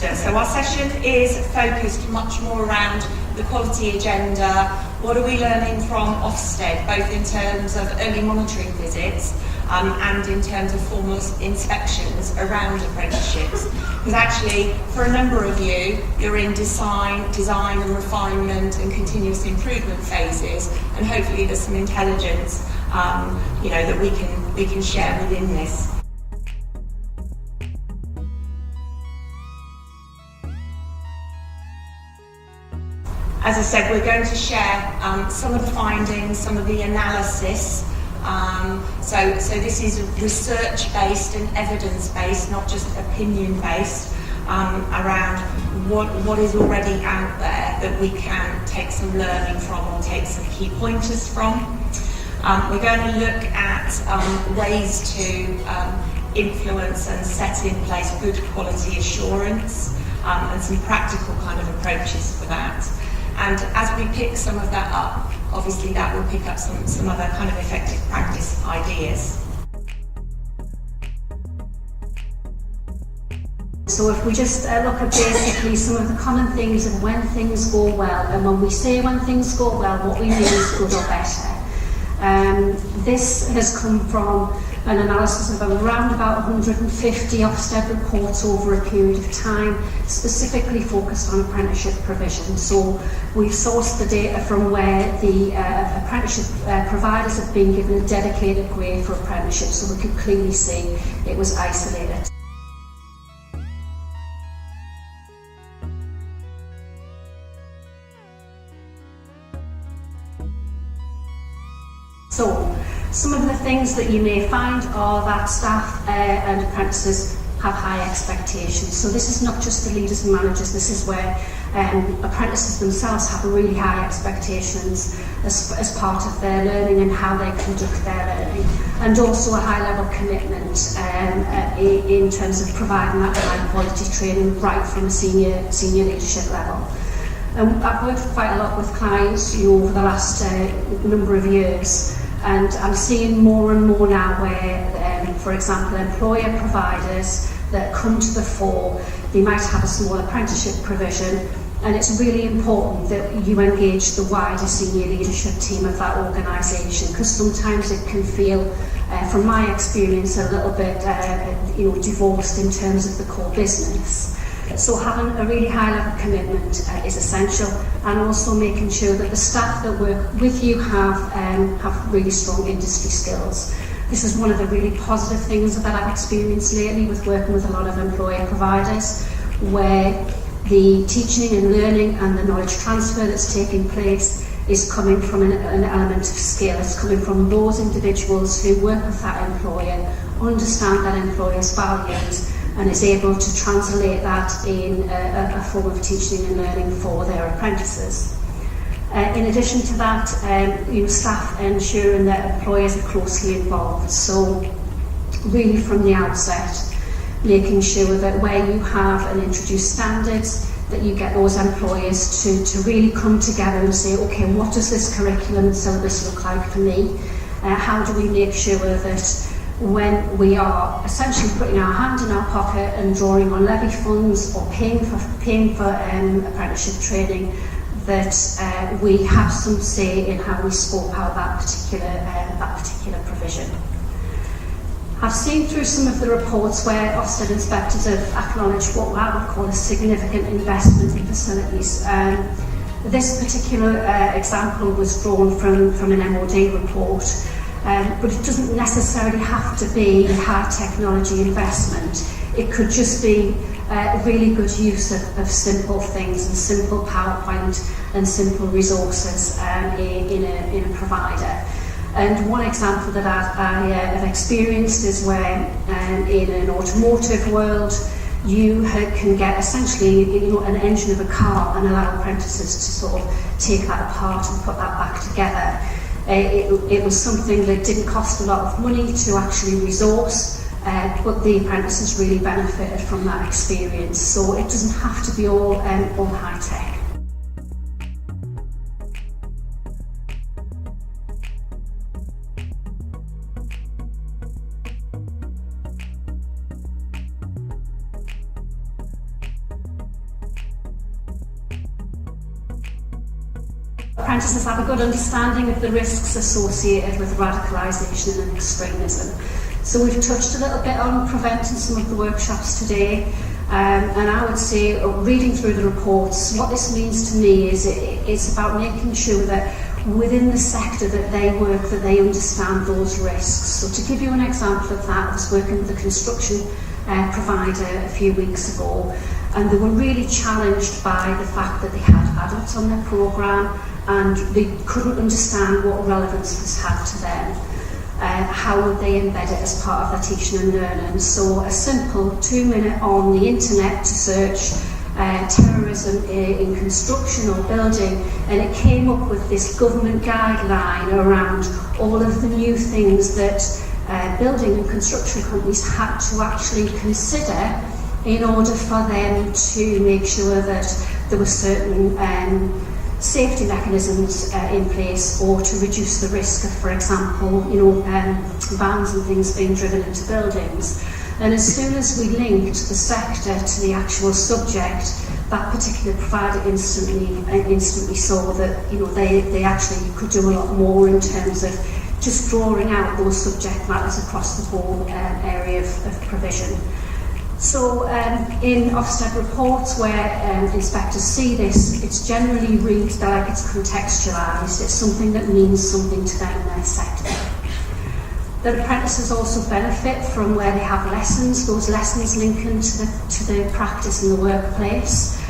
Ambassador. So our session is focused much more around the quality agenda. What are we learning from Ofsted, both in terms of early monitoring visits and in terms of formal inspections around apprenticeships? Because actually, for a number of you, you're in design and refinement and continuous improvement phases, and hopefully there's some intelligence that we can share within this. As I said, we're going to share some of the findings, some of the analysis. So this is research-based and evidence-based, not just opinion-based, around what is already out there that we can take some learning from or take some key pointers from. We're going to look at ways to influence and set in place good quality assurance and some practical kind of approaches for that. And as we pick some of that up, obviously that will pick up some other kind of effective practice ideas. So if we just look at basically some of the common things of when things go well, and when we say when things go well, what we mean is good or better. This has come from an analysis of around about 150 Ofsted reports over a period of time, specifically focused on apprenticeship provision. So we've sourced the data from where the apprenticeship providers have been given a dedicated grade for apprenticeship, so we could clearly see it was isolated. So, some of the things that you may find are that staff and apprentices have high expectations. So this is not just the leaders and managers, this is where apprentices themselves have really high expectations as part of their learning and how they conduct their learning. And also a high level commitment in terms of providing that high quality training right from a senior leadership level. I've worked quite a lot with clients over the last number of years. And I'm seeing more and more now where, for example, employer providers that come to the fore, they might have a small apprenticeship provision, and it's really important that you engage the wider senior leadership team of that organisation, because sometimes it can feel, from my experience, a little bit divorced in terms of the core business. So having a really high level commitment is essential, and also making sure that the staff that work with you have really strong industry skills. This is one of the really positive things that I've experienced lately with working with a lot of employer providers, where the teaching and learning and the knowledge transfer that's taking place is coming from an element of skill. It's coming from those individuals who work with that employer, understand that employer's values, and is able to translate that in a form of teaching and learning for their apprentices. In addition to that, staff ensuring that employers are closely involved. So really from the outset, making sure that where you have and introduce standards, that you get those employers to really come together and say, okay, what does this curriculum and syllabus look like for me? How do we make sure that when we are essentially putting our hand in our pocket and drawing on levy funds or paying for apprenticeship training, that we have some say in how we scope out that particular provision. I've seen through some of the reports where Ofsted inspectors have acknowledged what I would call a significant investment in facilities. This particular example was drawn from an MOD report. But it doesn't necessarily have to be high technology investment. It could just be really good use of simple things and simple PowerPoint and simple resources in a provider. And one example that I have experienced is where in an automotive world you can get essentially an engine of a car and allow apprentices to sort of take that apart and put that back together. It was something that didn't cost a lot of money to actually resource, but the apprentices really benefited from that experience. So it doesn't have to be all high tech. apprentices have a good understanding of the risks associated with radicalisation and extremism. So we've touched a little bit on preventing some of the workshops today, and I would say, reading through the reports, what this means to me is it's about making sure that within the sector that they work, that they understand those risks. So to give you an example of that, I was working with a construction provider a few weeks ago, and they were really challenged by the fact that they had adults on their programme and they couldn't understand what relevance this had to them. How would they embed it as part of their teaching and learning? So a simple 2-minute on the internet to search terrorism in construction or building, and it came up with this government guideline around all of the new things that building and construction companies had to actually consider in order for them to make sure that there were certain safety mechanisms in place, or to reduce the risk of, for example, vans and things being driven into buildings. And as soon as we linked the sector to the actual subject, that particular provider instantly saw that they actually could do a lot more in terms of just drawing out those subject matters across the whole area of provision. So in Ofsted reports where inspectors see this, it's generally read like it's contextualised, it's something that means something to them in their sector. The apprentices also benefit from where they have lessons, those lessons linking to the practice in the workplace.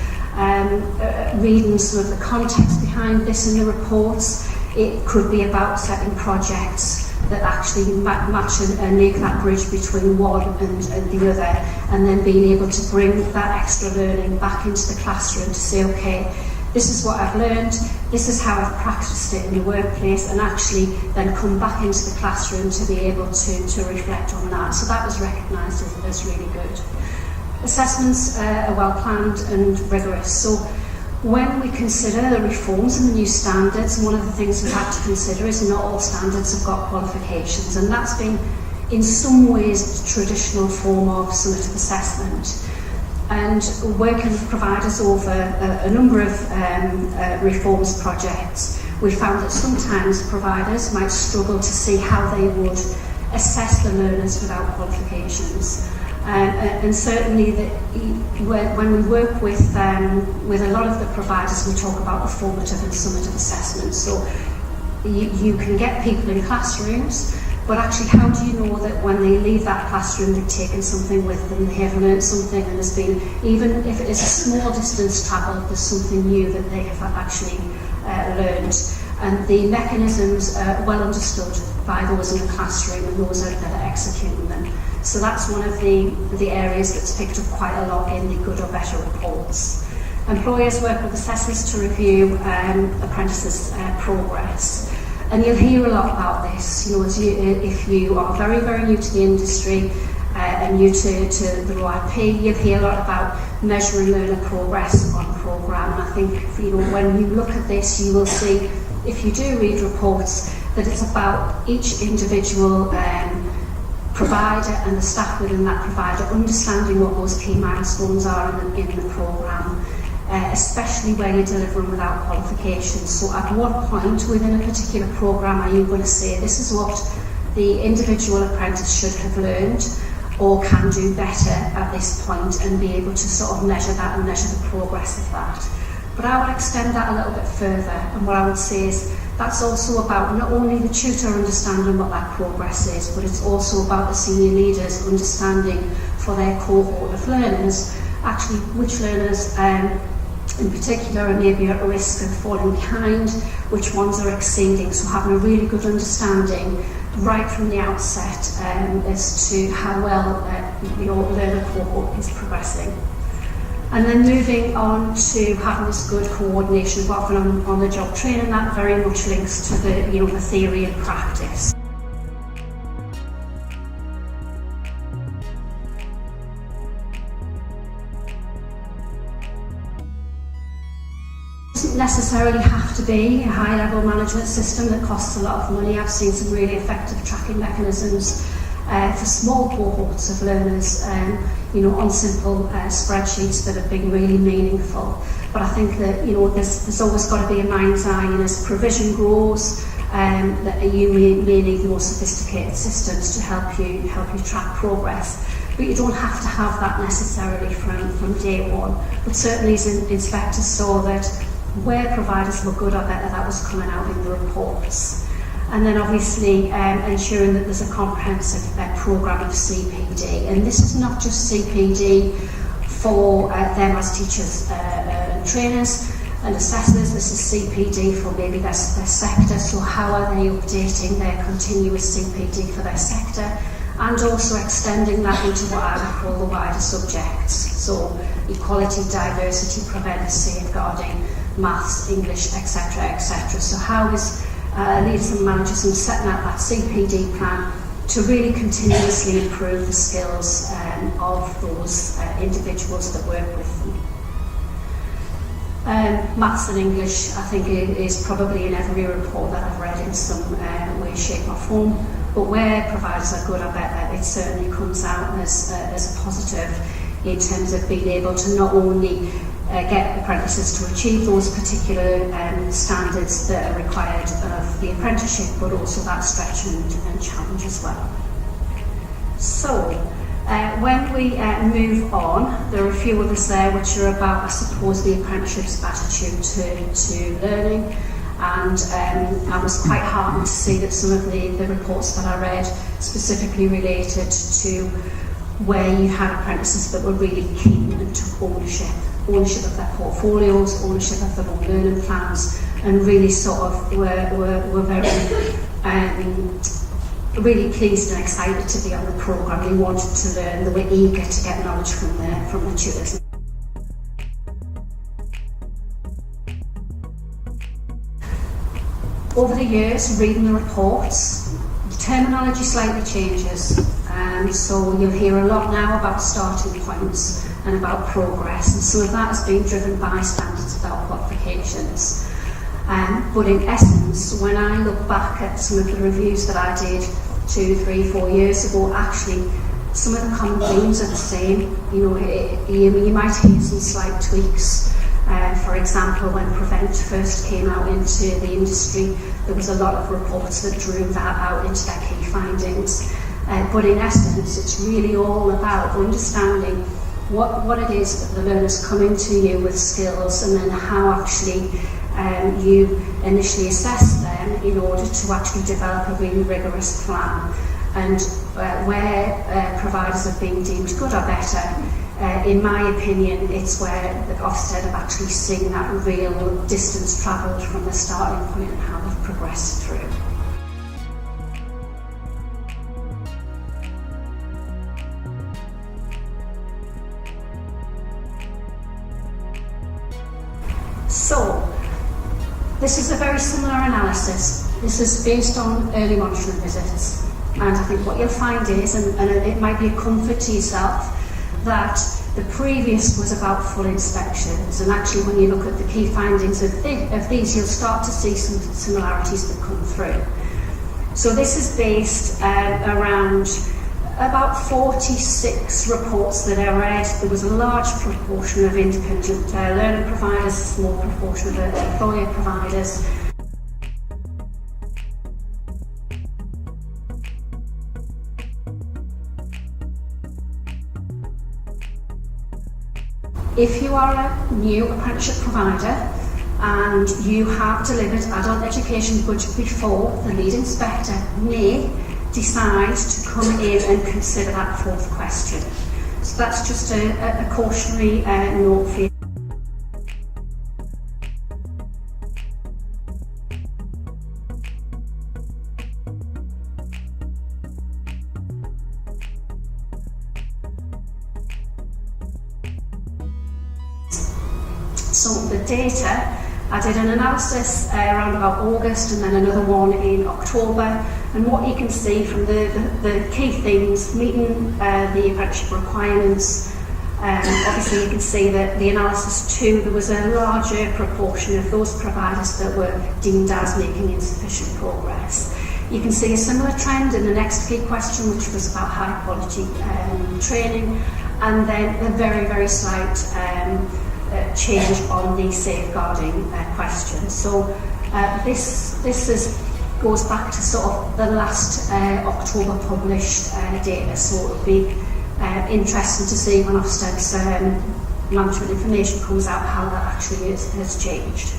Reading sort of the context behind this in the reports, it could be about setting projects that actually match and make that bridge between one and the other, and then being able to bring that extra learning back into the classroom to say, okay, this is what I've learned, this is how I've practiced it in the workplace, and actually then come back into the classroom to be able to reflect on that. So that was recognised as really good. Assessments are well planned and rigorous. So when we consider the reforms and the new standards, one of the things we have to consider is not all standards have got qualifications, and that's been in some ways the traditional form of summative assessment. And working with providers over a number of reforms projects, we found that sometimes providers might struggle to see how they would assess the learners without qualifications. And certainly when we work with a lot of the providers, we talk about the formative and summative assessment. So you can get people in classrooms, but actually how do you know that when they leave that classroom they've taken something with them, they have learned something, and there's been, even if it is a small distance travelled, there's something new that they have actually learned. And the mechanisms are well understood by those in the classroom and those that are executing them. So that's one of the areas that's picked up quite a lot in the good or better reports. Employers work with assessors to review apprentices' progress. And you'll hear a lot about this. If you are very, very new to the industry and new to the RoATP, you'll hear a lot about measuring learner progress on programme. And I think when you look at this, you will see, if you do read reports, that it's about each individual provider and the staff within that provider understanding what those key milestones are in the programme, especially where you're delivering without qualifications. So at what point within a particular programme are you going to say this is what the individual apprentice should have learned or can do better at this point, and be able to sort of measure that and measure the progress of that. But I would extend that a little bit further, and what I would say is that's also about not only the tutor understanding what that progress is, but it's also about the senior leaders understanding for their cohort of learners actually which learners in particular are maybe at risk of falling behind, which ones are exceeding. So having a really good understanding right from the outset as to how well your learner cohort is progressing. And then moving on to having this good coordination of often on the job training, that very much links to the theory and practice. It doesn't necessarily have to be a high-level management system that costs a lot of money. I've seen some really effective tracking mechanisms for small cohorts of learners, on simple spreadsheets that have been really meaningful. but I think that there's always got to be a mind's eye, and as provision grows, that you may need more sophisticated systems to help you track progress. But you don't have to have that necessarily from day one. But certainly as inspectors saw that where providers were good or better, that was coming out in the reports. And then obviously ensuring that there's a comprehensive programme of CPD. And this is not just CPD for them as teachers and trainers and assessors. This is CPD for maybe their sector. So how are they updating their continuous CPD for their sector? And also extending that into what I would call the wider subjects. So equality, diversity, preventive safeguarding, maths, English, etc., etc. So how is leaders and managers setting out that CPD plan to really continuously improve the skills of those individuals that work with them. Maths and English, I think, is probably in every report that I've read in some way, shape or form. But where providers are good or better, it certainly comes out as a positive in terms of being able to not only get apprentices to achieve those particular standards that are required of the apprenticeship, but also that stretch and challenge as well. So, when we move on, there are a few others there which are about, I suppose, the apprenticeship's attitude to learning. And I was quite heartened to see that some of the reports that I read specifically related to where you had apprentices that were really keen and took ownership of their portfolios, ownership of their own learning plans, and really sort of were very really pleased and excited to be on the programme. They wanted to learn, they were eager to get knowledge from the tutors. Over the years, reading the reports, the terminology slightly changes. So you'll hear a lot now about starting points and about progress, and some of that has been driven by standards without qualifications. But in essence, when I look back at some of the reviews that I did 2, 3, 4 years ago, actually some of the common themes are the same. You might hear some slight tweaks. For example, when Prevent first came out into the industry, there was a lot of reports that drew that out into their key findings. But in essence, it's really all about understanding what it is that the learner's coming to you with skills, and then how actually you initially assess them in order to actually develop a really rigorous plan. And where providers have been deemed good or better, in my opinion, it's where the Ofsted have actually seen that real distance travelled from the starting point and how they've progressed through. So, this is a very similar analysis. This is based on early monitoring visits. And I think what you'll find is, and it might be a comfort to yourself, that the previous was about full inspections, and actually when you look at the key findings of these, you'll start to see some similarities that come through. So this is based around about 46 reports that I read. There was a large proportion of independent learning providers, a small proportion of employer providers. If you are a new apprenticeship provider and you have delivered adult education budget before, the lead inspector may decide to come in and consider that fourth question. So that's just a cautionary note for you. So the data, I did an analysis around about August and then another one in October, and what you can see from the key things, meeting the apprenticeship requirements, obviously you can see that the analysis too, there was a larger proportion of those providers that were deemed as making insufficient progress. You can see a similar trend in the next key question, which was about high quality training, and then a very, very slight change on the safeguarding question. So this goes back to sort of the last October published data, so it'll be interesting to see when Ofsted's management information comes out how that actually has changed.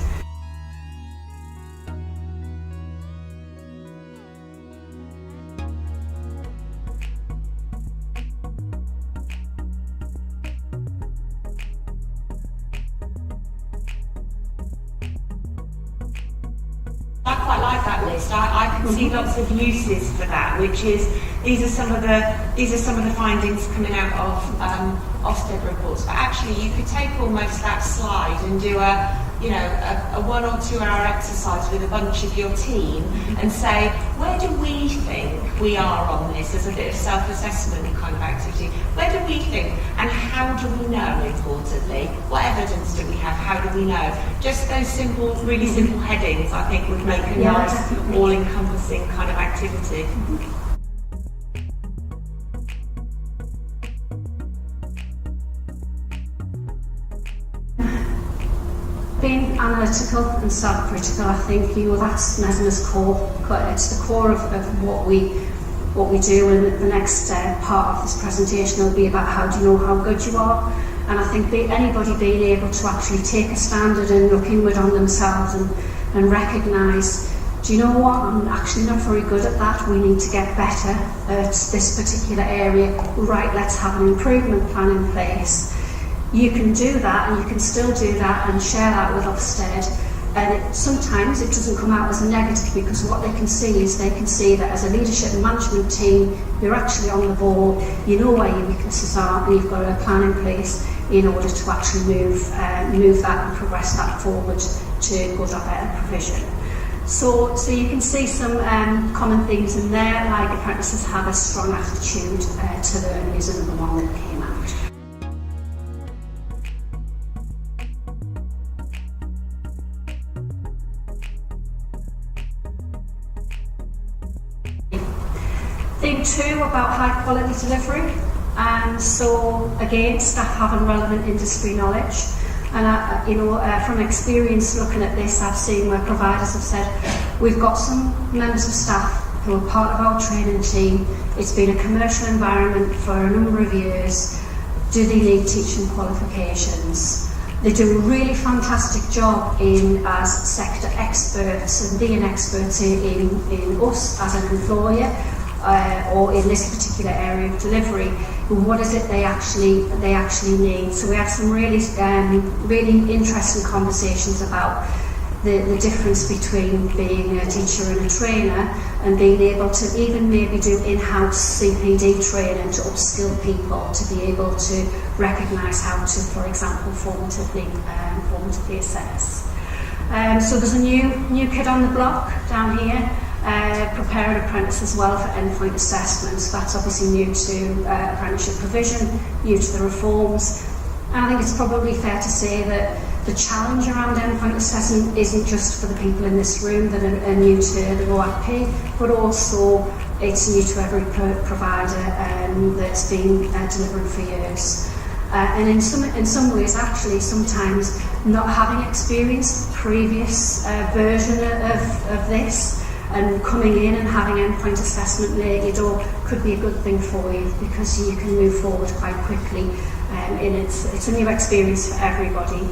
I quite like that list. I can see lots of uses for that, which is these are some of the findings coming out of Ofsted reports. But actually, you could take almost that slide and do a 1 or 2 hour exercise with a bunch of your team and say, where do we think we are on this, as a bit of self-assessment kind of activity? Where do we think, and how do we know, importantly? What evidence do we have? How do we know? Just those simple, really simple headings, I think, would make a nice, all-encompassing kind of activity. Being analytical and self-critical, I think that's Mesma's core. It's the core of what we do, and the next part of this presentation will be about how do you know how good you are. And I think anybody being able to actually take a standard and look inward on themselves and recognise, do you know what, I'm actually not very good at that, we need to get better at this particular area, right, let's have an improvement plan in place. You can do that, and you can still do that and share that with Ofsted. And sometimes it doesn't come out as a negative, because what they can see is they can see that as a leadership and management team, you're actually on the ball, you know where your weaknesses are, and you've got a plan in place in order to actually move that and progress that forward to good or better provision. So you can see some common things in there, like apprentices have a strong attitude to learning is another one that came out. Thing 2 about high quality delivery. So again, staff having relevant industry knowledge. And from experience looking at this, I've seen where providers have said, we've got some members of staff who are part of our training team. It's been a commercial environment for a number of years. Do they need teaching qualifications? They do a really fantastic job as sector experts and being experts in us as an employer, or in this particular area of delivery. What is it they actually need? So we had some really interesting conversations about the difference between being a teacher and a trainer, and being able to even maybe do in-house CPD training to upskill people to be able to recognise how to, for example, formatively assess. So there's a new kid on the block down here. Preparing apprentices as well for endpoint assessments. That's obviously new to apprenticeship provision, new to the reforms. And I think it's probably fair to say that the challenge around endpoint assessment isn't just for the people in this room that are new to the RoATP, but also it's new to every provider that's been delivering for years. And in some ways, actually, sometimes not having experienced the previous version of this, and coming in and having endpoint assessment near your door could be a good thing for you, because you can move forward quite quickly, and it's a new experience for everybody.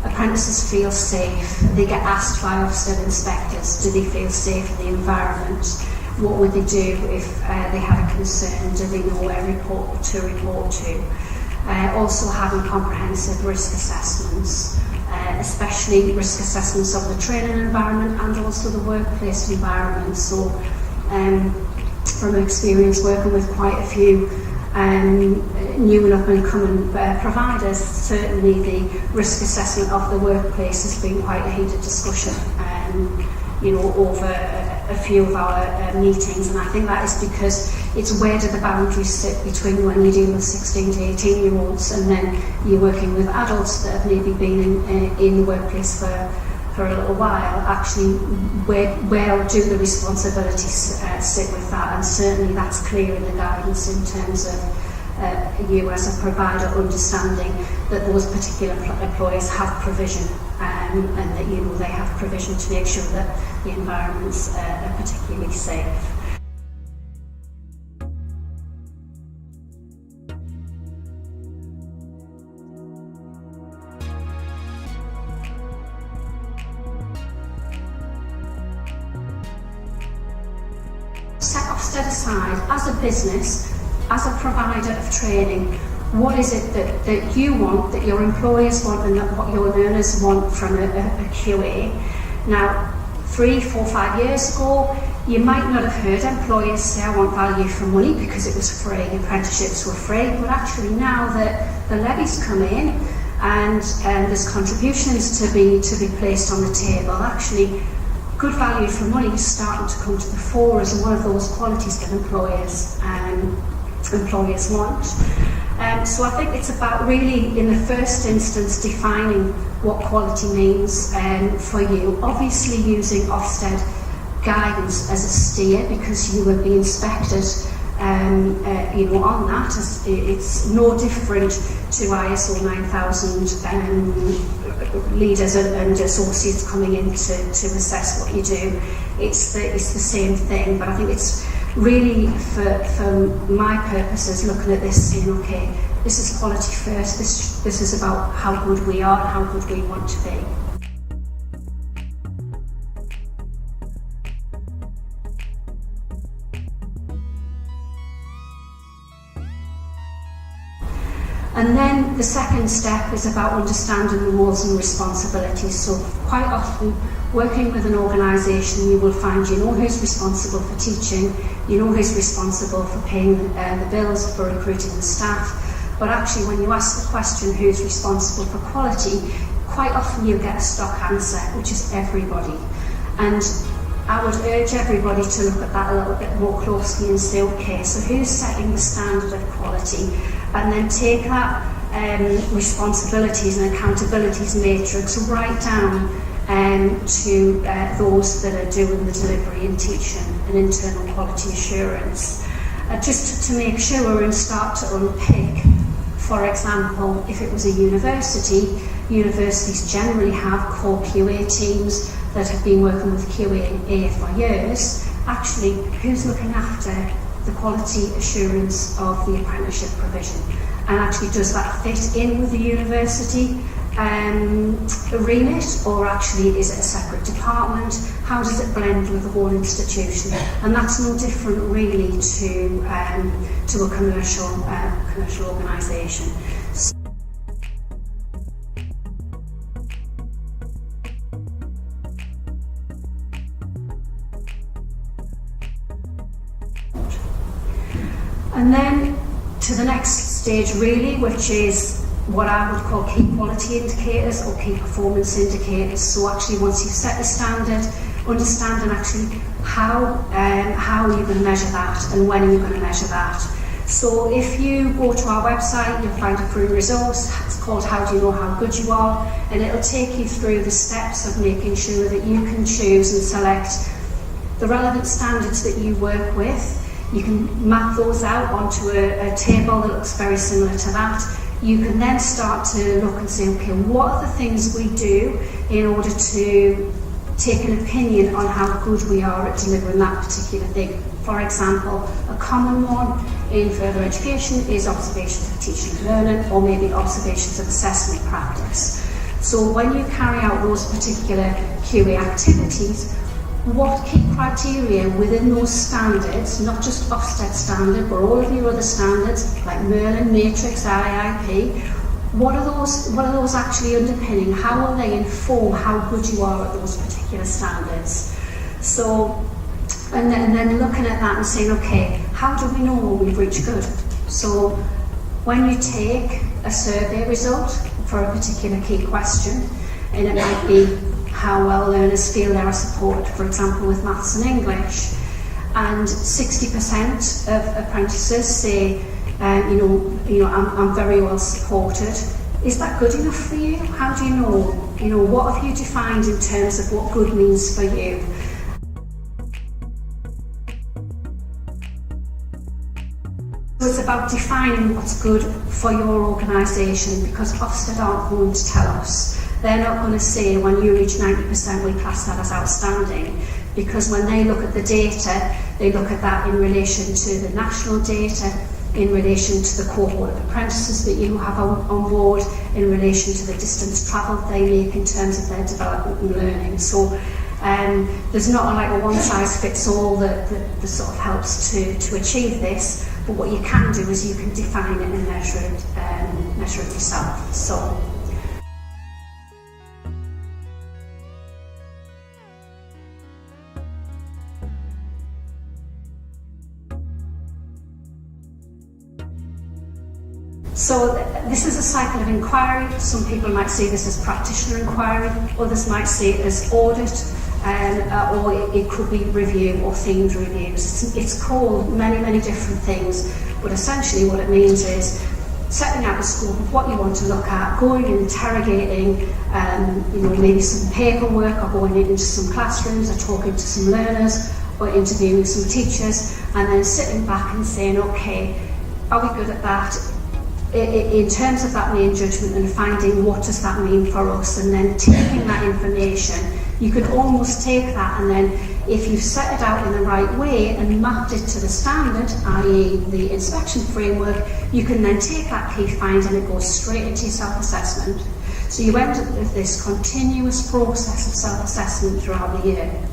Apprentices feel safe. They get asked by Ofsted inspectors, do they feel safe in the environment? What would they do if they had a concern? Do they know where to report to? Also having comprehensive risk assessments, especially risk assessments of the training environment and also the workplace environment. So from experience working with quite a few new and up and coming providers, certainly the risk assessment of the workplace has been quite a heated discussion over a few of our meetings, and I think that is because it's where do the boundaries sit between when you're dealing with 16 to 18 year olds and then you're working with adults that have maybe been in the workplace for for a little while, actually where do the responsibilities sit with that, and certainly that's clear in the guidance in terms of you as a provider understanding that those particular employers have provision, and that they have provision to make sure that the environments are particularly safe. Set Ofsted aside as a business, as a provider of training, what is it that you want, that your employers want, and that what your learners want from a QA. Now, 3, 4, 5 years ago, you might not have heard employers say, I want value for money because it was free, apprenticeships were free, but actually now that the levies come in and there's contributions to be placed on the table, actually good value for money is starting to come to the fore as one of those qualities that employers want. So I think it's about really, in the first instance, defining what quality means for you. Obviously using Ofsted guidance as a steer, because you will be inspected on that. It's no different to ISO 9000 leaders and associates coming in to assess what you do. It's the same thing, but I think it's really, for my purposes, looking at this, saying, okay, this is quality first, this is about how good we are and how good we want to be. And then the second step is about understanding the roles and responsibilities. So quite often, working with an organisation, you will find you know who's responsible for teaching, you know who's responsible for paying the bills, for recruiting the staff. But actually, when you ask the question, who's responsible for quality, quite often you'll get a stock answer, which is everybody. And I would urge everybody to look at that a little bit more closely and say, okay, so who's setting the standard of quality? And then take that responsibilities and accountabilities matrix right down to those that are doing the delivery and teaching and internal quality assurance. Just to make sure and start to unpick, for example, if it was a university, universities generally have core QA teams that have been working with QA for years. Actually, who's looking after the quality assurance of the apprenticeship provision? And actually, does that fit in with the university remit, or actually is it a separate department? How does it blend with the whole institution? And that's no different really to a commercial organisation. And then to the next stage really, which is what I would call key quality indicators or key performance indicators. So actually, once you've set the standard, understanding actually how you're going to measure that and when are you going to measure that. So if you go to our website, you'll find a free resource. It's called How Do You Know How Good You Are? And it'll take you through the steps of making sure that you can choose and select the relevant standards that you work with. You can map those out onto a table that looks very similar to that. You can then start to look and say, okay, what are the things we do in order to take an opinion on how good we are at delivering that particular thing. For example, a common one in further education is observations of teaching and learning, or maybe observations of assessment practice. So when you carry out those particular QA activities, what key criteria within those standards, not just Ofsted standard, but all of your other standards like Merlin, Matrix, IIP, what are those actually underpinning? How will they inform how good you are at those particular standards? So, and then looking at that and saying, okay, how do we know when we've reached good? So when you take a survey result for a particular key question, and it might be how well learners feel they are supported, for example, with maths and English. And 60% of apprentices say, I'm very well supported. Is that good enough for you? How do you know? You know, what have you defined in terms of what good means for you? So it's about defining what's good for your organisation, because Ofsted aren't going to tell us. They're not going to say when you reach 90% we class that as outstanding, because when they look at the data, they look at that in relation to the national data, in relation to the cohort of apprentices that you have on board, in relation to the distance travelled they make in terms of their development and learning. So there's not like a one-size-fits-all that sort of helps to achieve this, but what you can do is you can define it and measure it yourself. So this is a cycle of inquiry. Some people might see this as practitioner inquiry, others might see it as audit, or it could be review or themed reviews. It's called many different things, but essentially what it means is setting out the scope of what you want to look at, going and interrogating, maybe some paperwork, or going into some classrooms, or talking to some learners, or interviewing some teachers, and then sitting back and saying, okay, are we good at that? In terms of that main judgment, and finding what does that mean for us, and then taking that information, you could almost take that, and then if you've set it out in the right way and mapped it to the standard, i.e. the inspection framework, you can then take that key find and it goes straight into your self-assessment. So you end up with this continuous process of self-assessment throughout the year.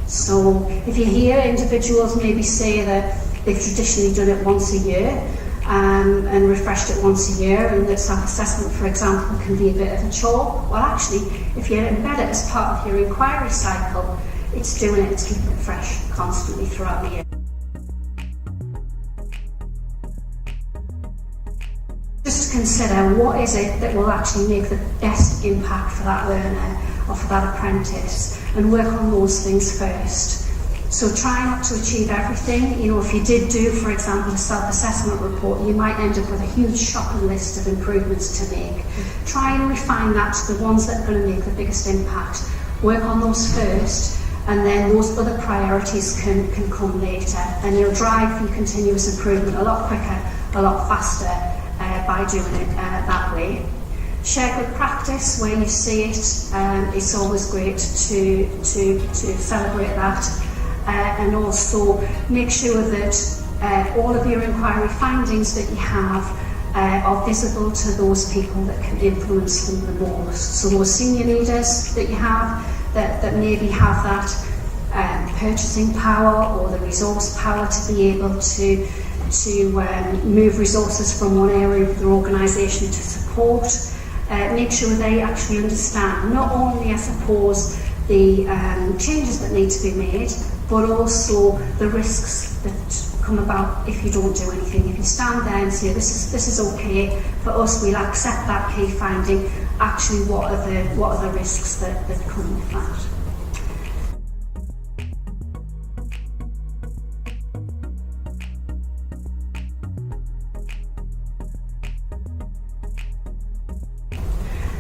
So if you hear individuals maybe say that they've traditionally done it once a year, and refreshed it once a year, and that self-assessment, for example, can be a bit of a chore. Well, actually, if you embed it as part of your inquiry cycle, it's keeping it fresh constantly throughout the year. Just consider what is it that will actually make the best impact for that learner or for that apprentice, and work on those things first. So try not to achieve everything. You know, if you did do, for example, a self-assessment report, you might end up with a huge shopping list of improvements to make. Try and refine that to the ones that are going to make the biggest impact. Work on those first, and then those other priorities can come later. And you'll drive your continuous improvement a lot quicker, a lot faster by doing it that way. Share good practice where you see it. It's always great to celebrate that. And also make sure that all of your inquiry findings that you have are visible to those people that can influence them the most. So those senior leaders that you have that maybe have that purchasing power or the resource power to be able to move resources from one area of their organisation to support. Make sure they actually understand not only, I suppose, the changes that need to be made, but also the risks that come about if you don't do anything. If you stand there and say, this is okay, for us we'll accept that key finding, actually what are the risks that come with that?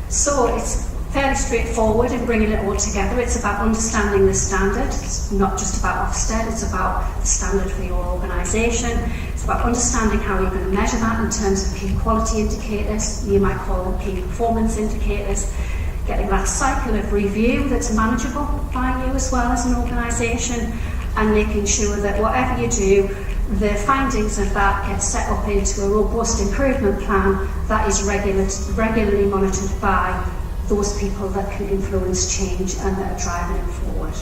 So it's fairly straightforward in bringing it all together. It's about understanding the standard. It's not just about Ofsted, it's about the standard for your organisation. It's about understanding how you're going to measure that in terms of key quality indicators. You might call them key performance indicators. Getting that cycle of review that's manageable by you as well as an organisation, and making sure that whatever you do, the findings of that get set up into a robust improvement plan that is regularly monitored by those people that can influence change and that are driving it forward.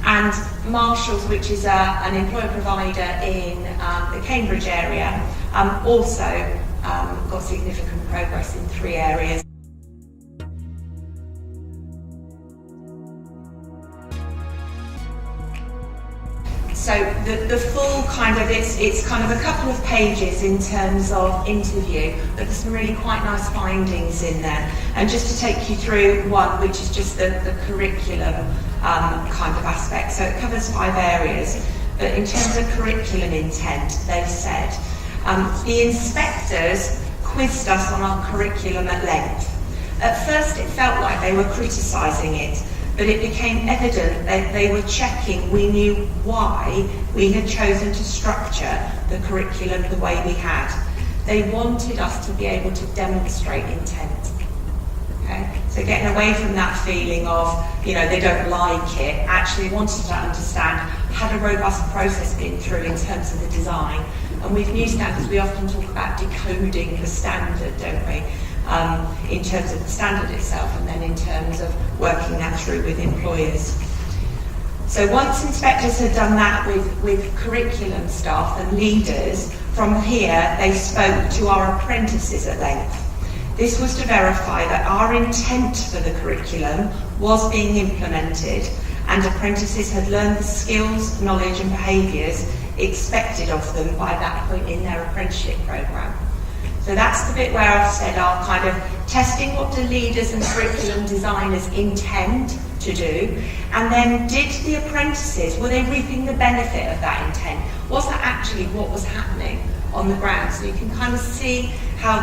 And Marshalls, which is an employer provider in the Cambridge area, also got significant progress in 3 areas. So the full kind of, it's kind of a couple of pages in terms of interview, but there's some really quite nice findings in there. And just to take you through one, which is just the curriculum kind of aspect. So it covers 5 areas. but in terms of curriculum intent, they've said, the inspectors quizzed us on our curriculum at length. At first it felt like they were criticising it, but it became evident that they were checking we knew why we had chosen to structure the curriculum the way we had. They wanted us to be able to demonstrate intent. Okay? So getting away from that feeling of, they don't like it, actually wanted to understand, had a robust process been through in terms of the design. And with new standards, we often talk about decoding the standard, don't we? In terms of the standard itself, and then in terms of working that through with employers. So once inspectors had done that with curriculum staff and leaders, from here they spoke to our apprentices at length. This was to verify that our intent for the curriculum was being implemented and apprentices had learned the skills, knowledge and behaviours expected of them by that point in their apprenticeship programme. So that's the bit where I've said are kind of testing what do leaders and curriculum designers intend to do, and then did the apprentices, were they reaping the benefit of that intent? Was that actually what was happening on the ground? So you can kind of see how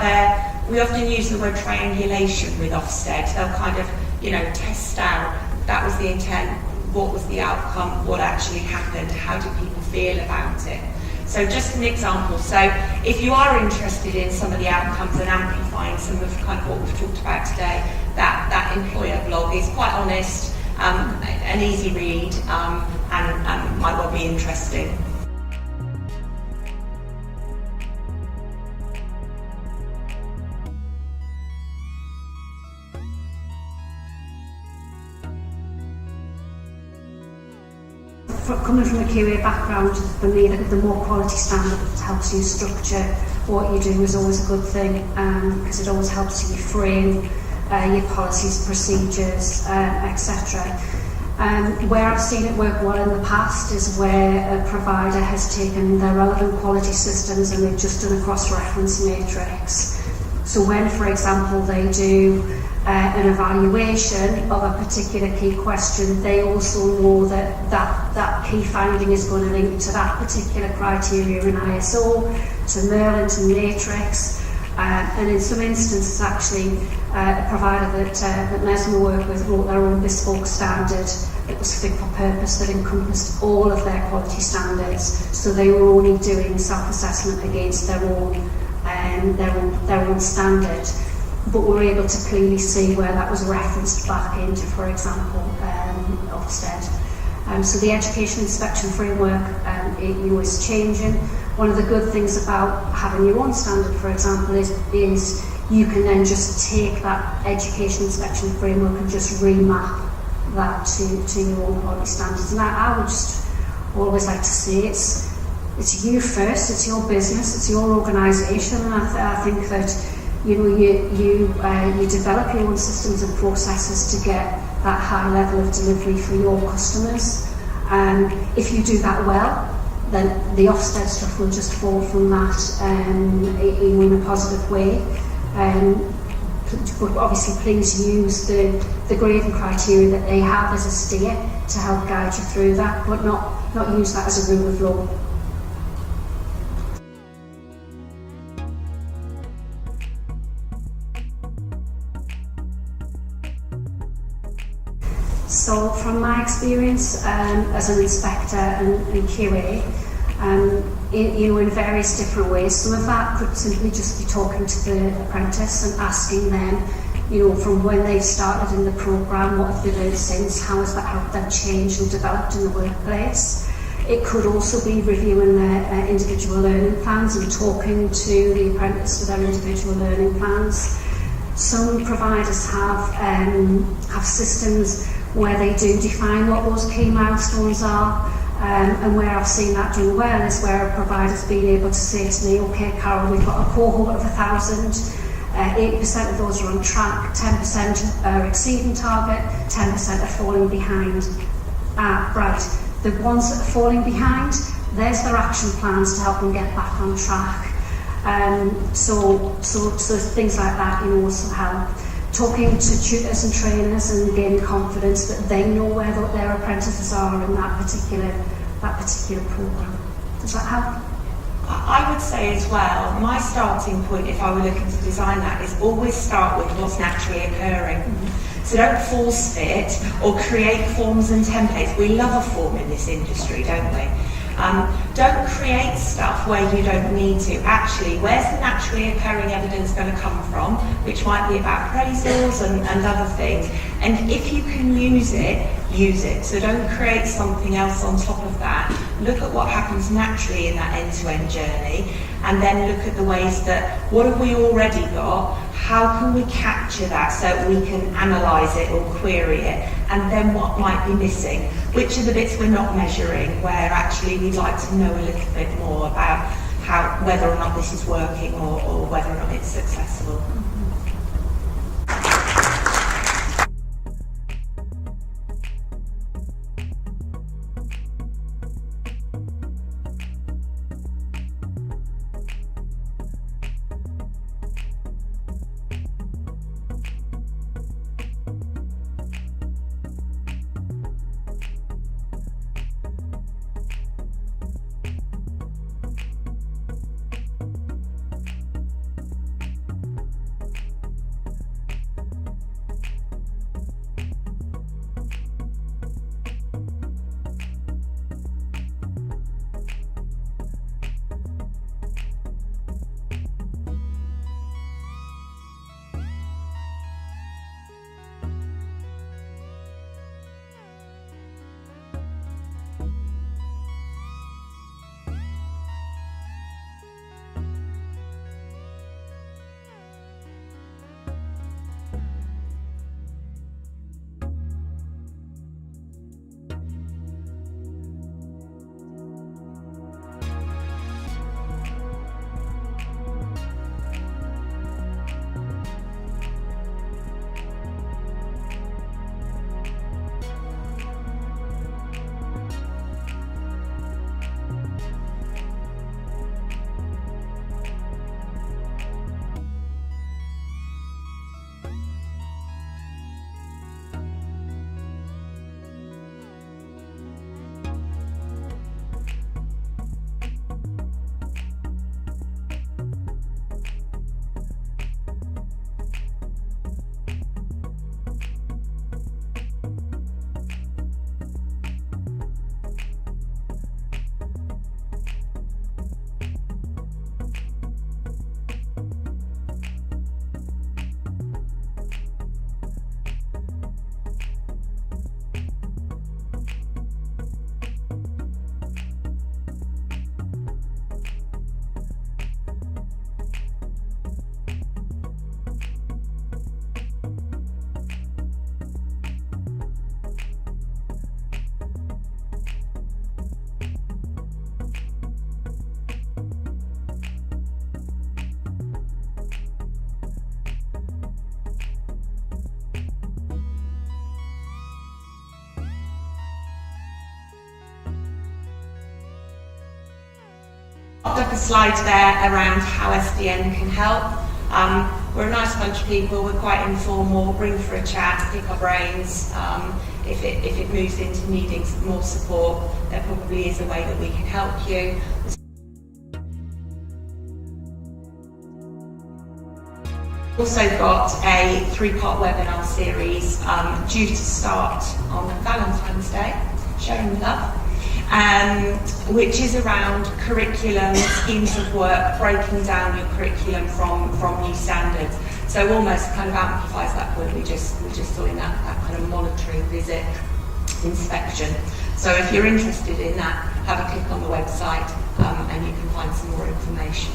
we often use the word triangulation with Ofsted. They'll kind of, test out, that was the intent, what was the outcome, what actually happened, how did people feel about it? So just an example. So if you are interested in some of the outcomes and amplifying some of kind of what we've talked about today, that employer blog is quite honest, an easy read, and might well be interesting. Coming from a QA background, for me, the more quality standard helps you structure what you do is always a good thing, because it always helps you frame your policies, procedures, etc. Where I've seen it work well in the past is where a provider has taken their relevant quality systems and they've just done a cross-reference matrix. So when, for example, they do an evaluation of a particular key question, they also know that key finding is going to link to that particular criteria in ISO, to Merlin, to Matrix, and in some instances actually a provider that Mesma worked with wrote their own bespoke standard that was fit for purpose, that encompassed all of their quality standards, so they were only doing self-assessment against their own standard. But we're able to clearly see where that was referenced back into, for example, Ofsted. So the education inspection framework is changing. One of the good things about having your own standard, for example, is you can then just take that education inspection framework and just remap that to your own quality standards. And I would just always like to say it's you first, it's your business, it's your organisation, and I think that you develop your own systems and processes to get that high level of delivery for your customers. If you do that well, then the Ofsted stuff will just fall from that in a positive way. But obviously please use the grading criteria that they have as a steer to help guide you through that, but not use that as a rule of law. So from my experience as an inspector and QA, in various different ways, some of that could simply just be talking to the apprentice and asking them, from when they've started in the programme, what have they learned since, how has that helped them change and developed in the workplace. It could also be reviewing their individual learning plans and talking to the apprentice for their individual learning plans. Some providers have systems where they do define what those key milestones are, and where I've seen that done well is where a provider's been able to say to me, okay Carol, we've got a cohort of 1,000, 80% of those are on track, 10% are exceeding target, 10% are falling behind. Right, the ones that are falling behind, there's their action plans to help them get back on track. So things like that also help. Talking to tutors and trainers and gaining confidence that they know where their apprentices are in that particular particular programme. Does that help? I would say as well, my starting point, if I were looking to design that, is always start with what's naturally occurring. So don't force fit or create forms and templates. We love a form in this industry, don't we? Don't create stuff where you don't need to. Actually, where's the naturally occurring evidence going to come from, which might be about appraisals and other things. And if you can use it, use it. So don't create something else on top of that. Look at what happens naturally in that end-to-end journey, and then look at the ways that, what have we already got? How can we capture that so we can analyse it or query it? And then what might be missing? Which are the bits we're not measuring, where actually we'd like to know a little bit more about whether or not this is working or whether or not it's successful. I've got a slide there around how SDN can help. We're a nice bunch of people, we're quite informal, ring for a chat, pick our brains. If it moves into needing more support, there probably is a way that we can help you. We've also got a 3-part webinar series due to start on Valentine's Day, showing love. Which is around curriculum, schemes of work, breaking down your curriculum from new standards. So almost kind of amplifies that point we just saw in that kind of monitoring visit inspection. So if you're interested in that, have a click on the website and you can find some more information.